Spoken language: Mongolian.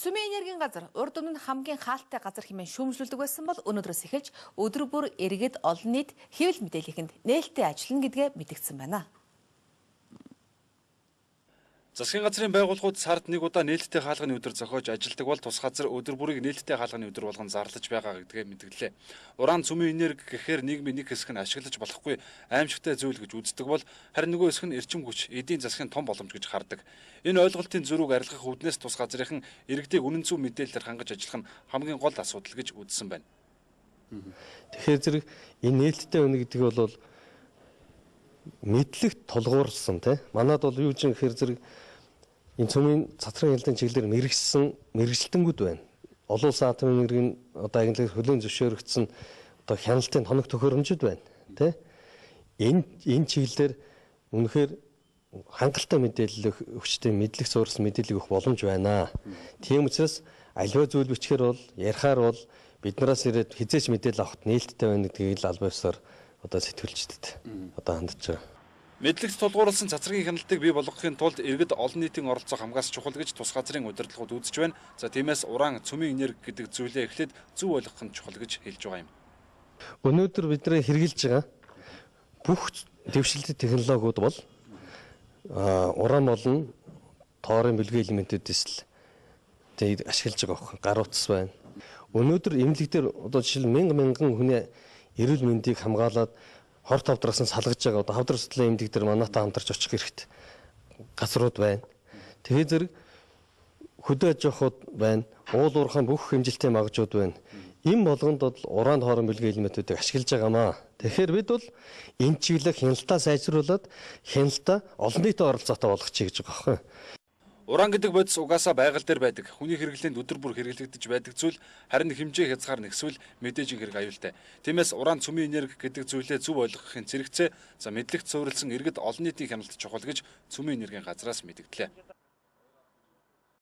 Цөмийн энергийн газар урд өмнө хамгийн хаалттай газар хэмээн шүүмжлүүлдэг байсан бол өнөөдрөөс эхэлж өдөр бүр иргэд олон нийт хэвлэл мэдээллийнхэнд нээлттэй ажиллана гэдгээ мэдгдсэн байна. Засгийн газрын байгууллагууд сард нэг удаа нээлттэй хаалганы өдөр зохиож ажилдаг бол тус газар өдөр бүрийг нээлттэй хаалганы өдөр болгон зарлаж байгаа гэдгээ мэдгэлээ. Уран цөмийн энерги гэхээр нийгмийн нэг хэсэг нь ашиглаж болохгүй аимшигтай зүйл гэж үздэг бол харин нөгөө хэсэг нь эрчим хүч, эдийн засгийн том боломж гэж хардаг. Энэ ойлголтын зөрүүг арилгах үүднээс тус газрынхан иргэдийг үнэн зөв мэдээлэлээр хангаж ажиллах нь хамгийн гол асуудал гэж үзсэн байна. Тэгэхээр зэрэг энэ нээлттэй үнэ гэдэг бол мэдлэгт тулгуурласан тийм. Манад бол юу ч юм гэхээр зэрэг энэ цөмийн цацрын хяналтын чиглэлээр мэрэгжилтэнгүүд байна. Олон улсын атомын энергийн одоо агентлагаас хөлийн зөвшөөрөгдсөн одоо хяналтын тоног төхөөрөмжүүд байна. Тэ? Энэ чиглэлээр үнэхээр хангалттай мэдээлэл өгчтэй мэдлэг суурьсан мэдээлэл өгөх боломж байна. Тийм учраас аливаа зүйл бичгээр бол ярихаар бол биднээс ирээд хизээч мэдээлэл авахд нээлттэй байна гэдгийг л аль бивсаар одоо сэтгүүлчдэд одоо хандж байгаа. Мэдлэгт тулгуурласан цацрагийн хяналтыг бий болгохын тулд иргэд олон нийтийн оролцоо хамгаас чухал гэж тус газрын удирдлагууд үзэж байна. За тиймээс уран цөмийн энерги гэдэг зүйлээ эхлээд зөв ойлгох нь чухал гэж хэлж байгаа юм. Өнөөдөр бид нэр хэрэгжилж байгаа бүх дэвшилтэт технологиуд бол уран болон тоорын бэлгийн элементүүдээс л ашиглаж байгаа хөөх. Гар утас байна. Өнөөдөр эмнэлэг дээр одоо жишээл мянган хүний эрүүл мэндийг хамгаалаад хорт хавдраас нь салгаж байгаа одоо хавдар судлалын эмнэлэг дээр манайтай хамтарч очих хэрэгтэй газрууд байна. Тэгэхээр зэрэг хөдөө аж ахуйд байна. Уул уурхайн бүх хэмжилтийн магажууд байна. Энэ болгонд бол уран хоорон бэлгийн элементүүдийг ашиглаж байгаамаа. Тэгэхээр бид бол энэ чиглэлийг хяналтаа сайжруулад хяналтаа олон нийтийн оролцоотой болгочих гэж байгаа байхгүй. Уран гэдэг бодис угаасаа байгаль дээр байдаг. Хүний хэрэглээнд өдөр бүр хэрэглэгдэж байдаг зүйл харин хэмжээ хязгаар нэгсвэл мэдээж хэрэг аюултай. Тиймээс уран цөмийн энерги гэдэг зүйлээ зөв ойлгохын зэрэгцээ за мэдлэгт суурилсан иргэд олон нийтийн хяналт чухал гэж цөмийн энергийн газраас мэдгдлээ.